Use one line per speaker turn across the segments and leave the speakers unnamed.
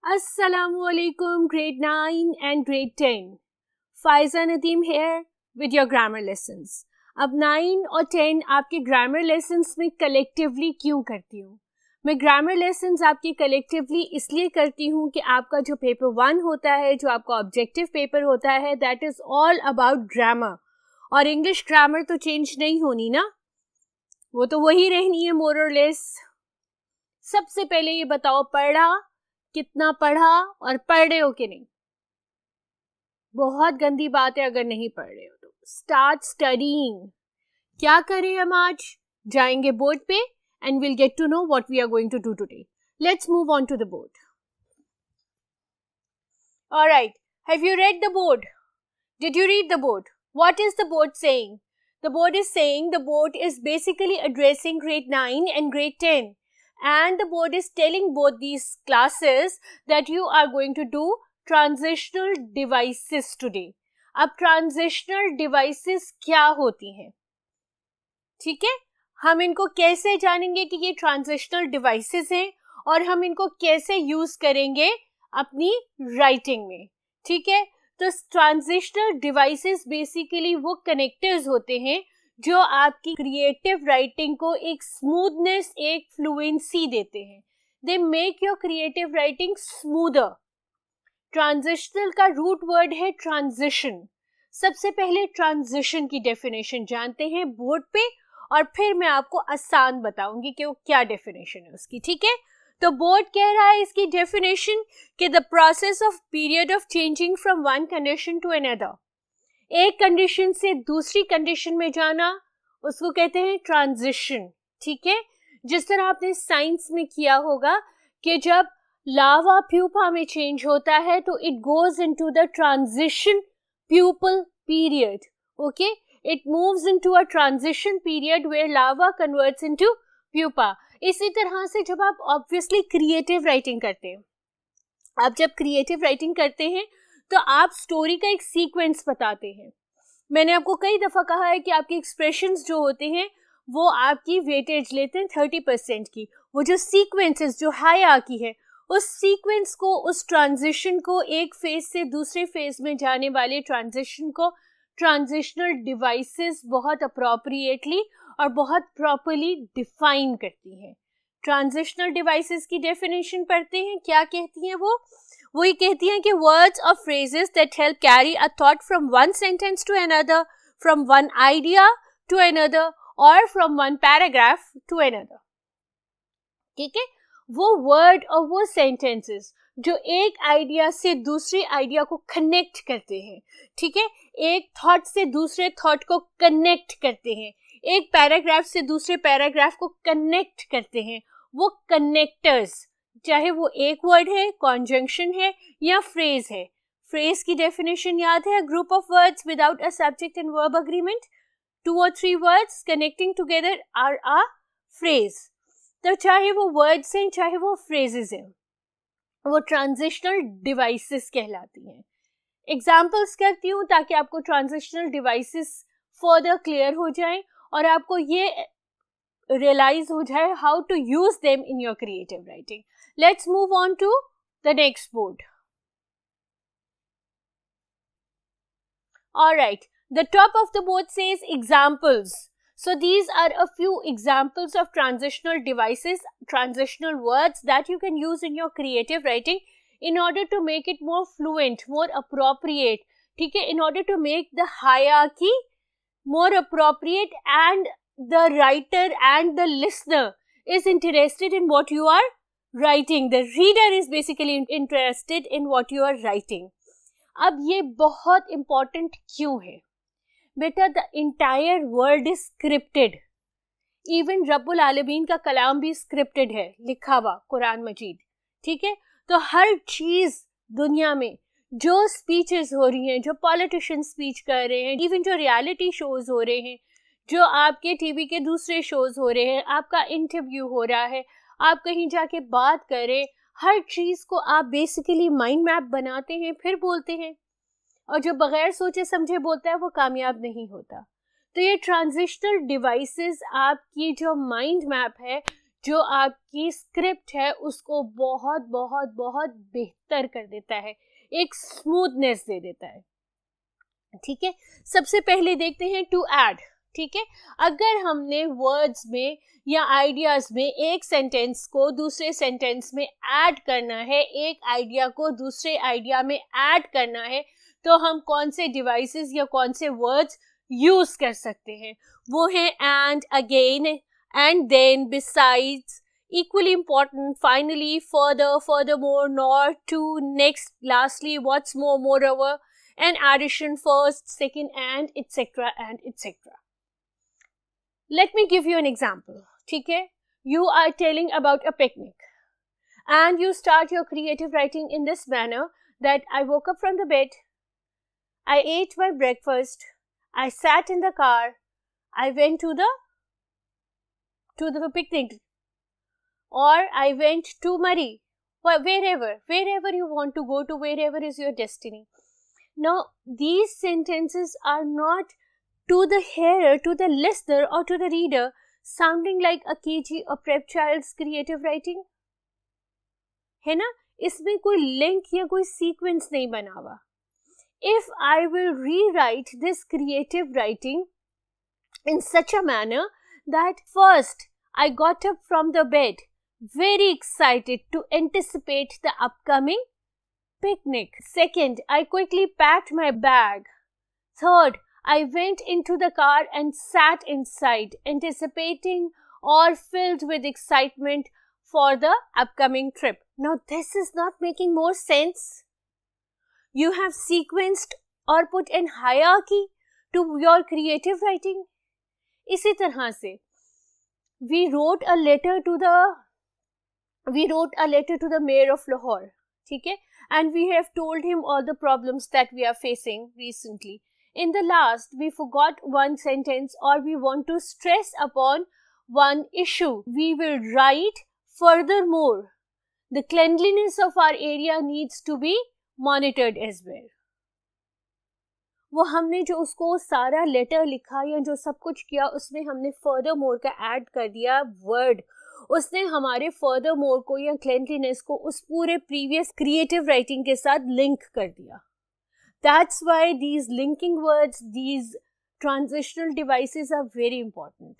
Assalamualaikum grade 9 and grade 10. Faiza Nadeem here with your grammar lessons. अब 9 और 10 आपके grammar lessons में collectively क्यों करती हूँ? मैं ग्रामर लेसन्स आपकी कलेक्टिवली इसलिए करती हूँ कि आपका जो पेपर 1 होता है, जो आपका ऑब्जेक्टिव पेपर होता है, that is all about grammar. और इंग्लिश ग्रामर तो चेंज नहीं होनी ना, वो तो वही रहनी है मोर और लेस. सबसे पहले ये बताओ, पढ़ा कितना पढ़ा और पढ़ रहे हो कि नहीं? बहुत गंदी बात है अगर नहीं पढ़ रहे हो तो. Start studying. क्या करें हम आज? जाएंगे बोर्ड पे and we'll get to know what we are going to do today. Let's move on to the board. All right. Have you read the board? Did you read the board? What is the board saying? The board is saying the board is basically addressing grade 9 and grade 10. And the board is telling both these classes that you are going to do transitional devices today. अब transitional devices क्या होती हैं? ठीक है, हम इनको कैसे जानेंगे कि ये ट्रांजिशनल डिवाइसेस हैं और हम इनको कैसे यूज करेंगे अपनी राइटिंग में. ठीक है, तो ट्रांजिशनल डिवाइसेस बेसिकली वो कनेक्टर्स होते हैं जो आपकी क्रिएटिव राइटिंग को एक स्मूथनेस, एक फ्लुएंसी देते हैं. They make your creative writing smoother. Transitional का रूट वर्ड है ट्रांजिशन. सबसे पहले ट्रांजिशन की डेफिनेशन जानते हैं बोर्ड पे, और फिर मैं आपको आसान बताऊंगी कि वो क्या डेफिनेशन है उसकी. ठीक है, तो बोर्ड कह रहा है इसकी डेफिनेशन कि the process of period of changing from one condition to another. एक कंडीशन से दूसरी कंडीशन में जाना, उसको कहते हैं ट्रांजिशन. ठीक है, जिस तरह आपने साइंस में किया होगा कि जब लावा प्यूपा में चेंज होता है तो it goes into the transition pupal period. Okay, it moves into a transition period where lava converts into pupa. इसी तरह से जब आप obviously creative writing करते हैं, आप जब creative writing करते हैं तो आप स्टोरी का एक सीक्वेंस बताते हैं. मैंने आपको कई दफ़ा कहा है कि आपके एक्सप्रेशंस जो होते हैं वो आपकी वेटेज लेते हैं 30% की. वो जो सीक्वेंसेस, जो हायरार्की है, उस सीक्वेंस को, उस ट्रांजिशन को, एक फेज से दूसरे फेज में जाने वाले ट्रांजिशन को ट्रांजिशनल डिवाइसेस बहुत अप्रोप्रिएटली और बहुत प्रॉपर्ली डिफाइन करती हैं. ट्रांजिशनल डिवाइसेस की डेफिनेशन पढ़ते हैं. क्या कहती हैं वो ये कहती हैं कि वर्ड्स और phrases that help carry a thought from one sentence to another, from one idea to another, और from one paragraph to another. ठीक है, वो वर्ड और वो सेंटेंसेस जो एक आइडिया से दूसरे आइडिया को कनेक्ट करते हैं. ठीक है, एक थॉट से दूसरे थॉट को कनेक्ट करते हैं, एक पैराग्राफ से दूसरे पैराग्राफ को कनेक्ट करते हैं. वो कनेक्टर्स, चाहे वो एक वर्ड है, कॉन्जंक्शन है या फ्रेज है. फ्रेज की डेफिनेशन याद है? A group of words without a subject and verb agreement. 2 or 3 words connecting together are a phrase. तो चाहे वो वर्ड्स हैं, चाहे वो फ्रेजेस हैं, वो ट्रांजिशनल डिवाइसेस कहलाती हैं. एग्जाम्पल्स करती हूँ ताकि आपको ट्रांजिशनल डिवाइसेस फर्दर क्लियर हो जाए और आपको ये रियलाइज हो जाए how to use them in your creative writing. Let's move on to the next board. Alright, the top of the board says examples. So these are a few examples of transitional devices, transitional words that you can use in your creative writing in order to make it more fluent, more appropriate. ठीक है, in order to make the hierarchy more appropriate and the writer and the listener is interested in what you are writing. The reader is basically interested in what you are writing. अब ये बहुत important क्यों है? बेटा, the entire world is scripted. Even रब्बुल आलमीन का कलाम भी स्क्रिप्टेड है, लिखा हुआ कुरान मजीद. ठीक है, तो हर चीज दुनिया में जो स्पीचेस हो रही हैं, जो पॉलिटिशियन स्पीच कर रहे हैं, इवन जो रियलिटी शोज हो रहे हैं, जो आपके टीवी के दूसरे शोज हो रहे हैं, आपका इंटरव्यू हो रहा है, आप कहीं जाके बात करें, हर चीज को आप बेसिकली माइंड मैप बनाते हैं फिर बोलते हैं. और जो बगैर सोचे समझे बोलता है वो कामयाब नहीं होता. तो ये ट्रांजिशनल डिवाइसेस आपकी जो माइंड मैप है, जो आपकी स्क्रिप्ट है, उसको बहुत बहुत बहुत बेहतर कर देता है, एक स्मूथनेस दे देता है. ठीक है, सबसे पहले देखते हैं टू ऐड. ठीक है, अगर हमने वर्ड्स में या आइडियाज में एक सेंटेंस को दूसरे सेंटेंस में ऐड करना है, एक आइडिया को दूसरे आइडिया में ऐड करना है, तो हम कौन से डिवाइसेस या कौन से वर्ड्स यूज कर सकते हैं? वो है and, again, and then, besides, equally important, finally, further, furthermore, nor, to, next, lastly, what's more, moreover, and addition, first, second, and etc. and etc. Let me give you an example. ठीक है, you are telling about a picnic and you start your creative writing in this manner that I woke up from the bed, I ate my breakfast, I sat in the car, I went to the picnic, or I went to Murray, wherever you want to go to, wherever is your destiny. Now, these sentences are not to the hearer, to the listener, or to the reader sounding like a KG or prep child's creative writing. है ना, इसमें कोई link या कोई sequence नहीं बना हुआ. If I will rewrite this creative writing in such a manner that first I got up from the bed, very excited to anticipate the upcoming picnic. Second, I quickly packed my bag. Third, I went into the car and sat inside, anticipating or filled with excitement for the upcoming trip. Now, this is not making more sense. You have sequenced or put in hierarchy to your creative writing. इसी तरह से, we wrote a letter to the mayor of Lahore, ठीक है, and we have told him all the problems that we are facing recently. In the last, we forgot one sentence or we want to stress upon one issue. We will write, furthermore, the cleanliness of our area needs to be monitored as well. वो हमने जो उसको सारा letter लिखा या जो सब कुछ किया, उसमें हमने फर्दर मोर का ऐड कर दिया वर्ड. उसने हमारे फर्दर मोर को या क्लेंटलीनेस को उस पूरे प्रीवियस क्रिएटिव राइटिंग के साथ लिंक कर दिया. That's why these linking words, these transitional devices are very important.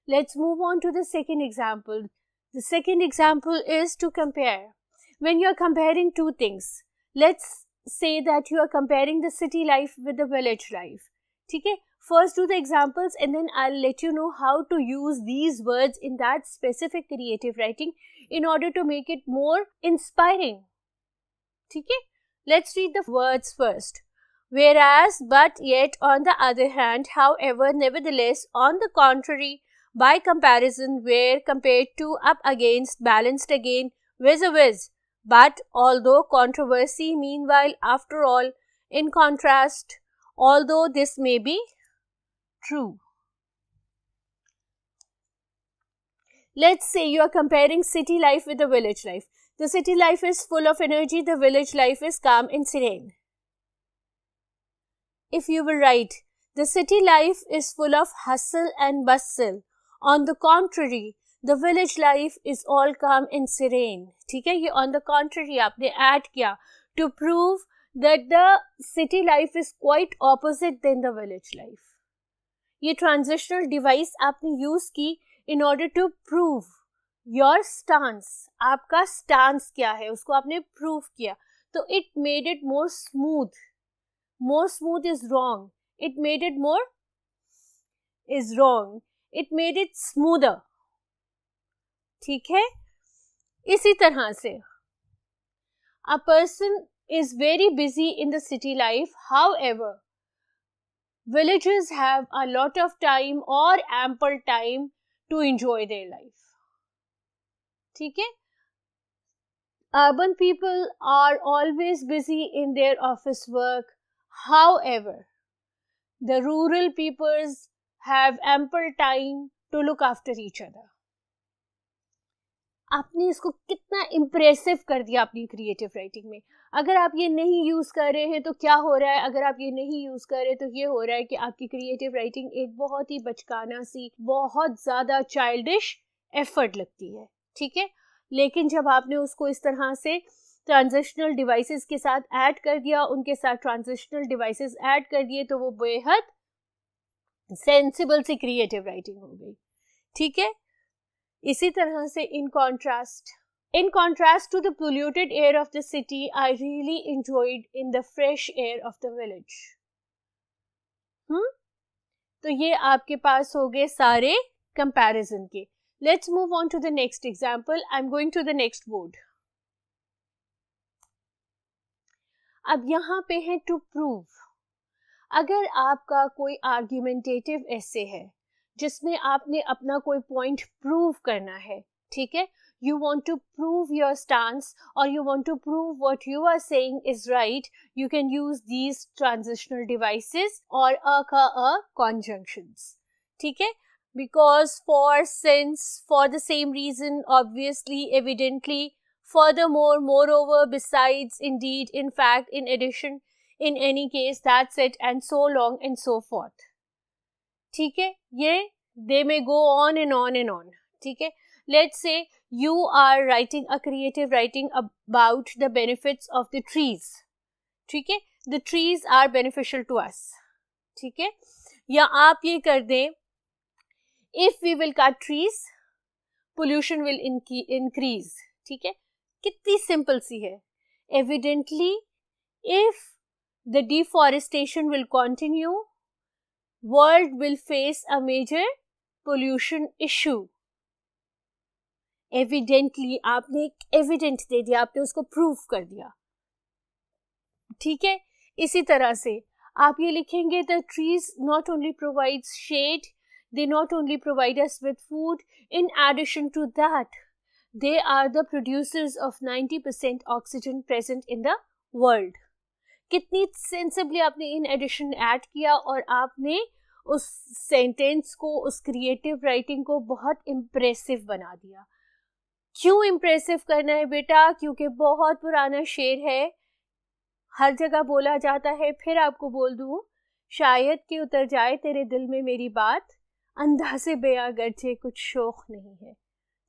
Let's move on to the second example. The second example is to compare. When you are comparing two things, let's say that you are comparing the city life with the village life. ठीक है, first do the examples and then I'll let you know how to use these words in that specific creative writing in order to make it more inspiring. ठीक है, let's read the words first. Whereas, but, yet, on the other hand, however, nevertheless, on the contrary, by comparison, where, compared to, up against, balanced again, vis-a-vis. But, although, controversy, meanwhile, after all, in contrast, although this may be true. Let's say you are comparing city life with the village life. The city life is full of energy, the village life is calm and serene. If you will write, the city life is full of hustle and bustle. On the contrary, the village life is all calm and serene. ठीक है, ये on the contrary आपने add किया to prove that the city life is quite opposite than the village life. ये transitional device आपने use की in order to prove your stance. आपका stance क्या है, उसको आपने prove किया. तो it made it more smooth. More smooth is wrong. It made it more is wrong. It made it smoother. ठीक है, इसी तरह से a person is very busy in the city life. However, villagers have a lot of time or ample time to enjoy their life. ठीक है, urban people are always busy in their office work. However, the rural peoples have ample time to look after each other. आपने इसको कितना impressive कर दिया अपनी creative writing में। अगर आप ये नहीं यूज़ कर रहे हैं तो क्या हो रहा है, अगर आप ये नहीं यूज़ कर रहे तो ये हो रहा है कि आपकी क्रिएटिव राइटिंग एक बहुत ही बचकाना सी, बहुत ज़्यादा चाइल्डिश एफर्ट लगती है, ठीक है। लेकिन जब आपने उसको इस तरह से ट्रांजिशनल डिवाइसेस के साथ ऐड कर दिया, उनके साथ ट्रांजिशनल डिवाइसेस ऐड कर दिए, तो वो बेहद सेंसिबल सी क्रिएटिव राइटिंग हो गई, ठीक है। इसी तरह से in contrast to the polluted air of the city, I really enjoyed in the fresh air of the village. तो ये आपके पास हो गए सारे comparison के. Let's move on to the next example. I'm going to the next board. अब यहाँ पे है to prove. अगर आपका कोई argumentative essay है जिसमें आपने अपना कोई पॉइंट प्रूव करना है, ठीक है, you want to prove your stance or you want to prove what you are saying is right, you can use these transitional devices or a conjunctions, ठीक है, because, for, since, for the same reason, obviously, evidently, furthermore, moreover, besides, indeed, in fact, in addition, in any case, that's it, and so long and so forth. ठीक है, ये they may go on and on and on, ठीक है. Let's say you are writing a creative writing about the benefits of the trees, ठीक है, the trees are beneficial to us, ठीक है, या आप ये कर दें if we will cut trees pollution will increase, ठीक है. कितनी सिंपल सी है. Evidently if the deforestation will continue, world will face a major pollution issue. Evidently आपने एक एविडेंट दे दिया, आपने उसको प्रूव कर दिया, ठीक है. इसी तरह से आप ये लिखेंगे the trees not only provides shade, they not only provide us with food, in addition to that they are the producers of 90% oxygen present in the world. कितनी सेंसिबली आपने इन एडिशन ऐड किया और आपने उस sentence को, उस creative writing को बहुत इम्प्रेसिव बना दिया. क्यों इम्प्रेसिव करना है बेटा? क्योंकि बहुत पुराना शेर है, हर जगह बोला जाता है. फिर आपको बोल दूं, शायद कि उतर जाए तेरे दिल में मेरी बात, अंधा से बेया गर्जे कुछ शौक नहीं है,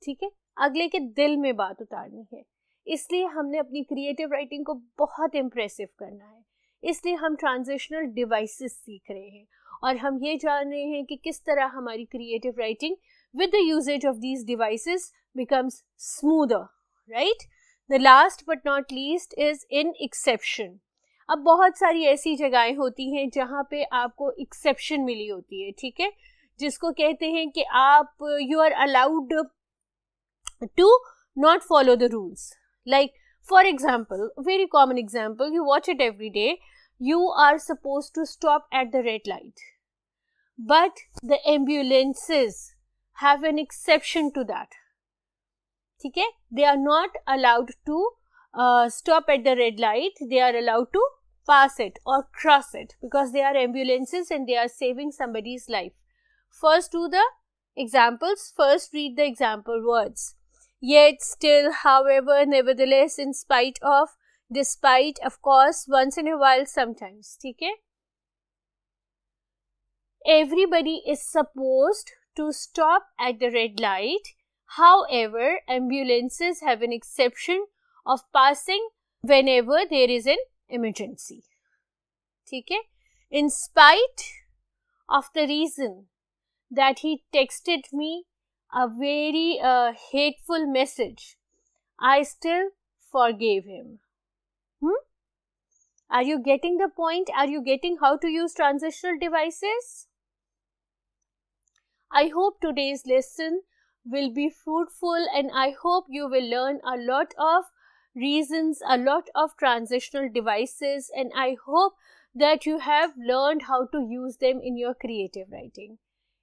ठीक है. अगले के दिल में बात उतारनी है, इसलिए हमने अपनी क्रिएटिव राइटिंग को बहुत इम्प्रेसिव करना है. इसलिए हम ट्रांजिशनल डिवाइसेस सीख रहे हैं और हम ये जान रहे हैं कि किस तरह हमारी creative writing with the usage of these devices becomes smoother, right? The last but not least is in exception. अब बहुत सारी ऐसी जगहें होती हैं जहाँ पे आपको exception मिली होती है, ठीक है, जिसको कहते हैं कि आप you are allowed to not follow the rules. Like, for example, a very common example, you watch it every day, you are supposed to stop at the red light, but the ambulances have an exception to that, ठीक है. They are not allowed to stop at the red light, they are allowed to pass it or cross it because they are ambulances and they are saving somebody's life. First do the examples, first read the example words. Yet, still, however, nevertheless, in spite of, despite, of course, once in a while, sometimes, ठीक है. Everybody is supposed to stop at the red light. However, ambulances have an exception of passing whenever there is an emergency. ठीक है. In spite of the reason that he texted me a very hateful message, I still forgave him. Are you getting the point? Are you getting how to use transitional devices? I hope today's lesson will be fruitful and I hope you will learn a lot of reasons, a lot of transitional devices, and I hope that you have learned how to use them in your creative writing.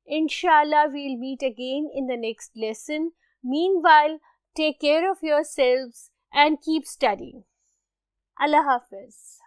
Inshallah, we'll meet again in the next lesson. Meanwhile, take care of yourselves and keep studying. Allah Hafiz.